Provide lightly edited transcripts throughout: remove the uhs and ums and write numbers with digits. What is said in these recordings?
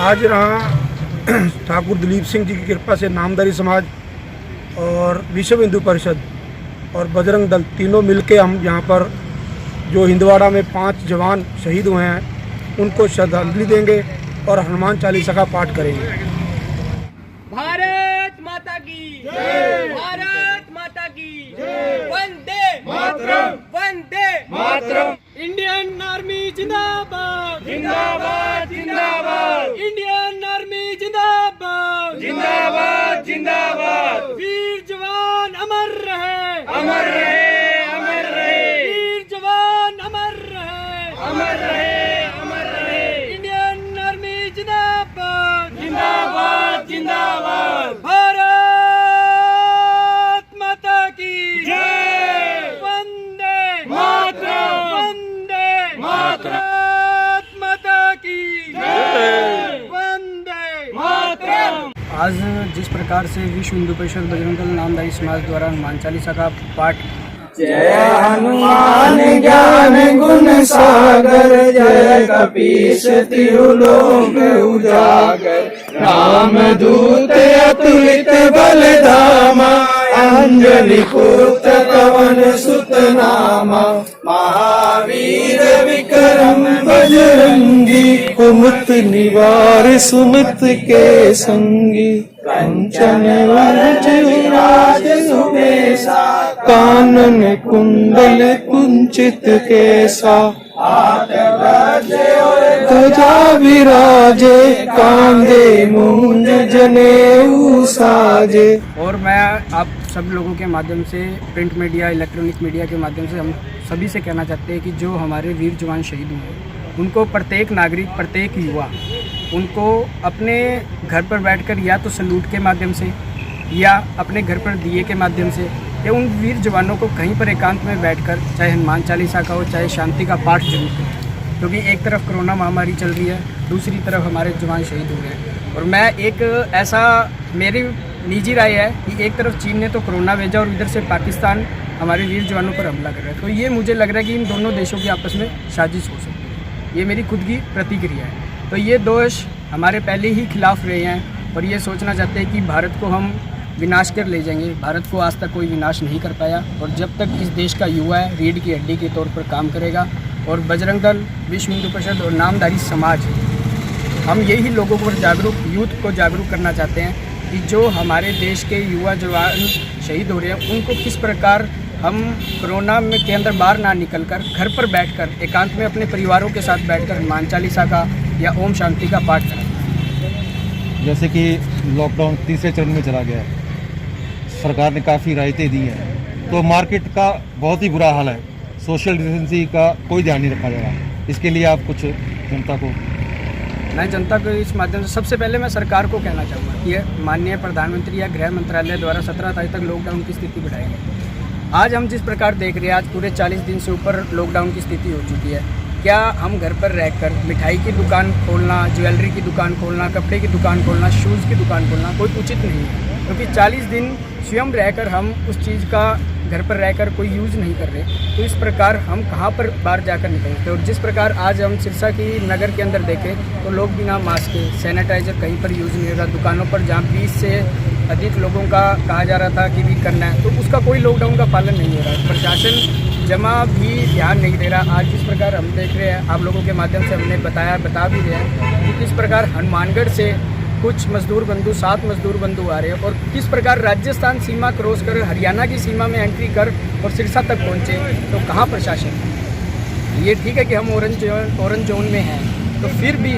आज यहाँ ठाकुर दिलीप सिंह जी की कृपा से नामधारी समाज और विश्व हिंदू परिषद और बजरंग दल तीनों मिलके हम यहाँ पर जो हिंदवाड़ा में 5 जवान शहीद हुए हैं उनको श्रद्धांजलि देंगे और हनुमान चालीसा का पाठ करेंगे। भारत माता की जय, भारत माता की जय, वंदे मातरम, वंदे मातरम। इंडियन आर्मी जिंदाबाद, जिंदाबाद, जिंदाबाद। इंडियन आर्मी जिंदाबाद, जिंदाबाद, जिंदाबाद। वीर जवान अमर रहे, अमर रहे, अमर रहे। वीर जवान अमर रहे, अमर रहे, अमर रहे। इंडियन आर्मी जिंदाबाद, जिंदाबाद, जिंदाबाद। भारत माता की जय, वंदे मातरम, वंदे मातरम। भारत माता की जय, वंदे मातरम। आज जिस प्रकार से विश्व हिंदू परिषद बजरंग दल नामधारी समाज द्वारा हनुमान चालीसा का पाठ जय हनुमान ज्ञान गुण सागर, जय कपीस तिहु लोक उजागर। राम दूत अतुलित बल धामा, अंजनी पुत्र पवन सुत नामा। महावीर विक्रम बजरंगी, कुमत निवार सुमत के संगी। कंचन वरज विराज सुबेसा, कानन कुंडल कुंचित केसा। ध्वजा विराजे, कांधे मूंज जनेऊ साजे। और मैं आप सब लोगों के माध्यम से, प्रिंट मीडिया, इलेक्ट्रॉनिक मीडिया के माध्यम से हम सभी से कहना चाहते हैं कि जो हमारे वीर जवान शहीद हुए उनको प्रत्येक नागरिक, प्रत्येक युवा उनको अपने घर पर बैठकर या तो सैल्यूट के माध्यम से या अपने घर पर दिए के माध्यम से या उन वीर जवानों को कहीं पर एकांत में बैठकर, चाहे हनुमान चालीसा का हो, चाहे शांति का पाठ जरूर करें। क्योंकि एक तरफ कोरोना महामारी चल रही है, दूसरी तरफ हमारे जवान शहीद हो रहे हैं। और मैं एक ऐसा, मेरी निजी राय है कि एक तरफ चीन ने तो कोरोना भेजा और इधर से पाकिस्तान हमारे वीर जवानों पर हमला कर रहा है। तो ये मुझे लग रहा है कि इन दोनों देशों की आपस में साजिश हो सकती है। ये मेरी खुद की प्रतिक्रिया है। तो ये दोष हमारे पहले ही खिलाफ रहे हैं और ये सोचना चाहते हैं कि भारत को हम विनाश कर ले जाएंगे। भारत को आज तक कोई विनाश नहीं कर पाया और जब तक इस देश का युवा है रीढ़ की हड्डी के तौर पर काम करेगा। और बजरंग दल, विश्व हिंदू परिषद और नामधारी समाज, हम यही लोगों को जागरूक, यूथ को जागरूक करना चाहते हैं कि जो हमारे देश के युवा जवान शहीद हो रहे हैं उनको किस प्रकार हम कोरोना में के अंदर बाहर ना निकलकर घर पर बैठकर एकांत में अपने परिवारों के साथ बैठकर हनुमान चालीसा का या ओम शांति का पाठ करें। जैसे कि लॉकडाउन तीसरे चरण में चला गया है, सरकार ने काफ़ी राहतें दी हैं, तो मार्केट का बहुत ही बुरा हाल है। सोशल डिस्टेंसिंग का कोई ध्यान नहीं रखा जा रहा। इसके लिए आप कुछ जनता को, मैं जनता को इस माध्यम से सबसे पहले मैं सरकार को कहना चाहूँगा कि माननीय प्रधानमंत्री या गृह मंत्रालय द्वारा 17 तारीख तक लॉकडाउन की स्थिति बढ़ाई गई। आज हम जिस प्रकार देख रहे हैं, आज पूरे 40 दिन से ऊपर लॉकडाउन की स्थिति हो चुकी है। क्या हम घर पर रहकर मिठाई की दुकान खोलना, ज्वेलरी की दुकान खोलना, कपड़े की दुकान खोलना, शूज़ की दुकान खोलना कोई उचित नहीं है। क्योंकि 40 दिन स्वयं रहकर हम उस चीज़ का घर पर रहकर कोई यूज़ नहीं कर रहे, तो इस प्रकार हम कहाँ पर बाहर जाकर निकलते। और जिस प्रकार आज हम सिरसा की नगर के अंदर देखें तो लोग बिना मास्क के, सैनिटाइज़र कहीं पर यूज़ नहीं हो रहा। दुकानों पर जहाँ 20 से अधिक लोगों का कहा जा रहा था कि भी करना है, तो उसका कोई लॉकडाउन का पालन नहीं हो रहा। प्रशासन जमा भी ध्यान नहीं दे रहा। आज जिस प्रकार हम देख रहे हैं, आप लोगों के माध्यम से हमने बता भी रहे हैं कि किस प्रकार हनुमानगढ़ से कुछ मजदूर बंधु, 7 मजदूर बंधु आ रहे हैं और किस प्रकार राजस्थान सीमा क्रॉस कर हरियाणा की सीमा में एंट्री कर और सिरसा तक पहुँचे। तो कहाँ प्रशासन? ये ठीक है कि हम ऑरेंज जोन में हैं, तो फिर भी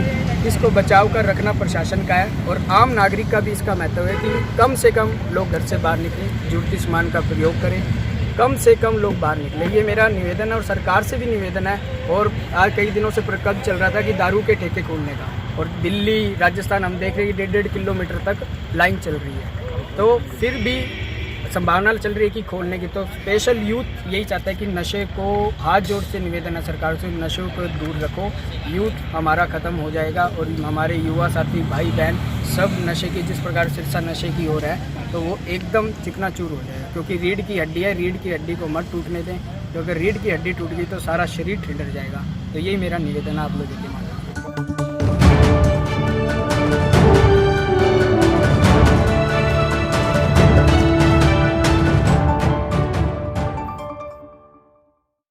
इसको बचाव कर रखना प्रशासन का है और आम नागरिक का भी इसका महत्व है कि कम से कम लोग घर से बाहर निकलें, जरूरती सामान का प्रयोग करें, कम से कम लोग बाहर निकले। ये मेरा निवेदन है और सरकार से भी निवेदन है। और आज कई दिनों से प्रकल्प चल रहा था कि दारू के ठेके खोलने का, और दिल्ली, राजस्थान हम देख रहे हैं कि 1.5 किलोमीटर तक लाइन चल रही है। तो फिर भी संभावना चल रही है कि खोलने की। तो स्पेशल यूथ यही चाहता है कि नशे को, हाथ जोड़ से निवेदन है सरकार से, नशे को दूर रखो। यूथ हमारा ख़त्म हो जाएगा और हमारे युवा साथी, भाई बहन सब नशे की, जिस प्रकार सिरसा नशे की ओर है, तो वो एकदम चिकनाचूर हो जाएगा। क्योंकि रीढ़ की हड्डी है, रीढ़ की हड्डी को मत टूटने दें, क्योंकि रीढ़ की हड्डी टूट गई तो सारा शरीर ठिठुर जाएगा। तो यही मेरा निवेदन है आप लोगों के माध्यम से।